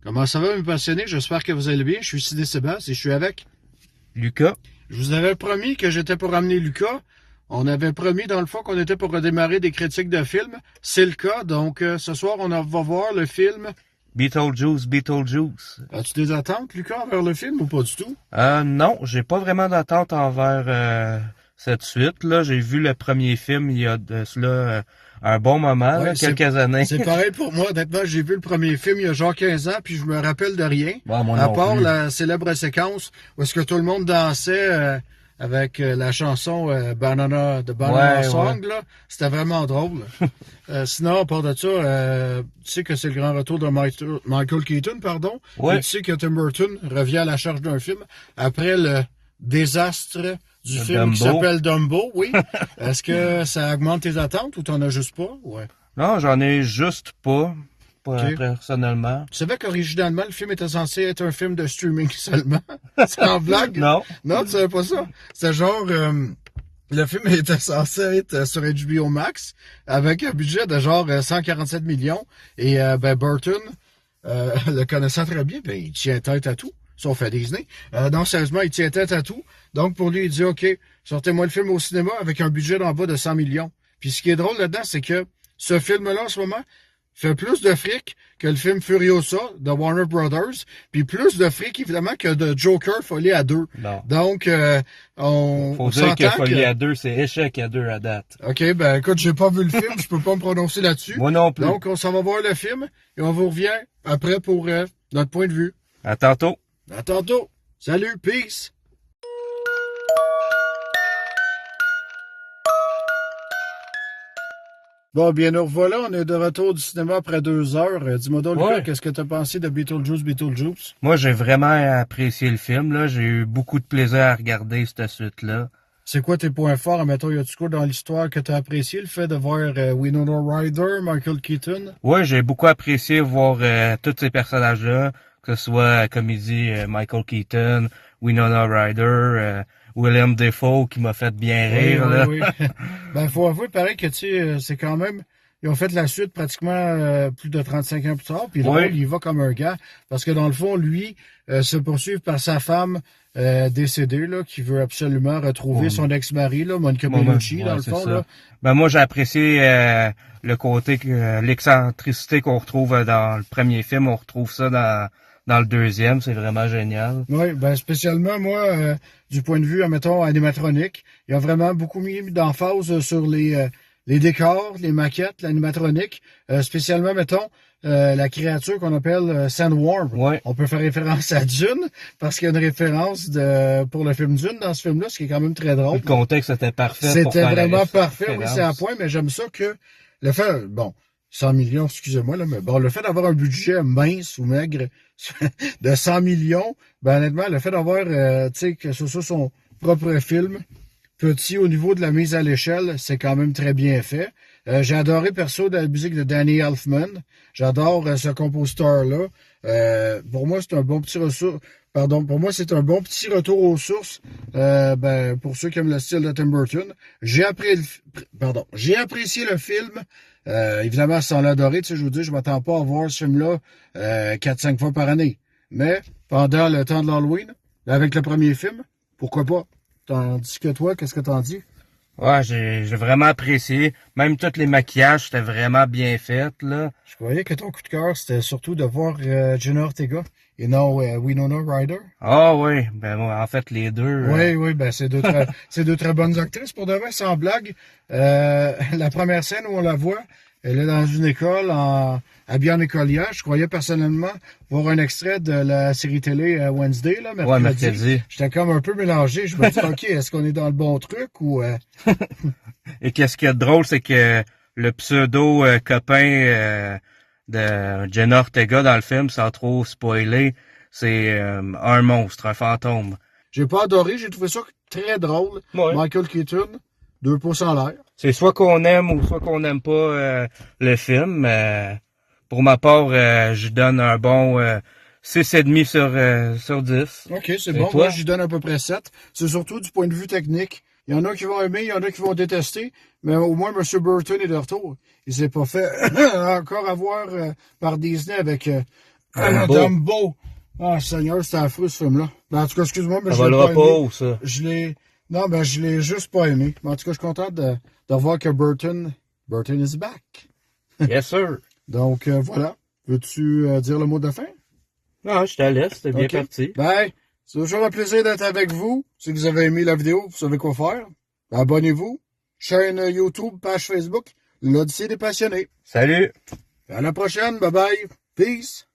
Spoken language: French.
Comment ça va, mes passionnés? J'espère que vous allez bien. Je suis Sidney Sébastien et je suis avec Lucas. Je vous avais promis que j'étais pour ramener Lucas. On avait promis, dans le fond, qu'on était pour redémarrer des critiques de films. C'est le cas. Donc, ce soir, va voir le film. Beetlejuice. As-tu des attentes, Lucas, envers le film ou pas du tout? Non, j'ai pas vraiment d'attente envers cette suite. Là, j'ai vu le premier film il y a de cela un bon moment, Ouais, là, quelques années. C'est pareil pour moi. Honnêtement, j'ai vu le premier film il y a genre 15 ans, puis je me rappelle de rien. Bon, moi À non part plus. la célèbre séquence où est-ce que tout le monde dansait avec la chanson Banana Ouais, Song, là. C'était vraiment drôle. Sinon, à part de ça, tu sais que c'est le grand retour de Michael Keaton, pardon. Ouais. Et tu sais que Tim Burton revient à la charge d'un film après le désastre du Le film qui Dumbo. s'appelle Dumbo, oui. Est-ce que ça augmente tes attentes ou t'en as juste pas? Ouais. Non, j'en ai juste pas Ok. personnellement. Tu savais qu'originalement, le film était censé être un film de streaming seulement? C'est en blague? Non. Non, tu savais pas ça? C'est genre, le film était censé être sur HBO Max avec un budget de genre 147 millions. Et ben Burton, le connaissant très bien, ben il tient tête à tout. Sauf à Disney. Non, sérieusement, il tient tête à tout. Donc, pour lui, il dit, OK, sortez-moi le film au cinéma avec un budget d'en bas de 100 millions. Puis ce qui est drôle là-dedans, c'est que ce film-là, en ce moment, fait plus de fric que le film Furiosa de Warner Brothers, puis plus de fric, évidemment, que de Joker Folie à 2. Non. Donc, on Faut dire que s'entend Folie à 2, c'est échec à 2 à date. OK, ben écoute, j'ai pas vu le film, je peux pas me prononcer là-dessus. Moi non plus. Donc, on s'en va voir le film, et on vous revient après pour notre point de vue. À tantôt. À tantôt. Salut, peace. Bon, bien nous revoilà, on est de retour du cinéma après 2 heures. Dis-moi donc, Lucas, Ouais. qu'est-ce que t'as pensé de Beetlejuice? Moi, j'ai vraiment apprécié le film, là. J'ai eu beaucoup de plaisir à regarder cette suite-là. C'est quoi tes points forts? Admettons, y a-tu quoi dans l'histoire que t'as apprécié? Le fait de voir Winona Ryder, Michael Keaton? Ouais, j'ai beaucoup apprécié voir tous ces personnages-là, que ce soit, comme il dit, Michael Keaton, Winona Ryder, William Dafoe, qui m'a fait bien rire, là. Oui. Ben, faut avouer, pareil, que tu sais, c'est quand même... Ils ont fait la suite pratiquement plus de 35 ans plus tard, puis le Oui. rôle, il va comme un gars, parce que dans le fond, lui, se poursuit par sa femme décédée, là, qui veut absolument retrouver Ouais. son ex-mari, là, Monica Ouais, Bellucci, ouais, dans le c'est fond, ça. là. Ben, moi, j'ai apprécié le côté, l'excentricité qu'on retrouve dans le premier film, on retrouve ça dans le deuxième, c'est vraiment génial. Oui, ben spécialement, moi, du point de vue, admettons, animatronique, il y a vraiment beaucoup mis d'emphase sur les décors, les maquettes, l'animatronique, spécialement, mettons, la créature qu'on appelle Sandworm. Ouais. On peut faire référence à Dune, parce qu'il y a une référence pour le film Dune dans ce film-là, ce qui est quand même très drôle. Le contexte était parfait pour C'était faire la vraiment parfait, oui, référence. c'est un point, mais j'aime ça que le fait, bon, 100 millions, excusez-moi, là, mais bon, le fait d'avoir un budget mince ou maigre de 100 millions, ben honnêtement, le fait d'avoir, tu sais, que ce soit son propre film, petit au niveau de la mise à l'échelle, c'est quand même très bien fait. J'ai adoré perso de la musique de Danny Elfman. J'adore ce compositeur-là. Pour moi, c'est un bon petit retour. Pardon, pour moi, c'est un bon petit retour aux sources. Ben, pour ceux qui aiment le style de Tim Burton. J'ai apprécié le film. Évidemment, sans l'adorer, tu sais, je vous dis, je m'attends pas à voir ce film-là 4-5 fois par année. Mais pendant le temps de l'Halloween, avec le premier film, pourquoi pas? Tandis que toi, qu'est-ce que t'en dis? Ouais, j'ai vraiment apprécié. Même tous les maquillages, c'était vraiment bien fait, là. Je croyais que ton coup de cœur, c'était surtout de voir Jenna Ortega et non Winona Ryder. Ah oui, ben moi, en fait, les deux. Oui, ben c'est c'est deux très bonnes actrices pour de vrai, sans blague. La première scène où on la voit, elle est dans une école habillée en écolière. Je croyais personnellement voir un extrait de la série télé Wednesday, là, mercredi. Ouais, mercredi. J'étais comme un peu mélangé. Je me dis, OK, est-ce qu'on est dans le bon truc ou... Et qu'est-ce qui est drôle, c'est que le pseudo copain de Jenna Ortega dans le film, sans trop spoiler, c'est un monstre, un fantôme. J'ai pas adoré, j'ai trouvé ça très drôle. Ouais. Michael Keaton, 2 pouces en l'air. C'est soit qu'on aime ou soit qu'on n'aime pas le film. Pour ma part, je donne un bon 6,5 sur 10. OK, c'est Et bon. toi? Moi, j'y donne à peu près 7. C'est surtout du point de vue technique. Il y en a qui vont aimer, il y en a qui vont détester. Mais au moins, M. Burton est de retour. Il s'est pas fait encore avoir par Disney avec Dumbo. Ah, Seigneur, c'était affreux, ce film-là. Ben, en tout cas, excuse-moi, mais Ça je l'ai volera pas aimé. pas, ça. Non, ben, je l'ai juste pas aimé. Mais en tout cas, je suis content de voir que Burton is back. Yes, sir. Donc, voilà. Veux-tu dire le mot de fin? Non, je te laisse, c'était bien Ok. parti. Ben, c'est toujours un plaisir d'être avec vous. Si vous avez aimé la vidéo, vous savez quoi faire. Ben, abonnez-vous. Chaîne YouTube, page Facebook, l'Odyssée des passionnés. Salut! À la prochaine. Bye bye. Peace.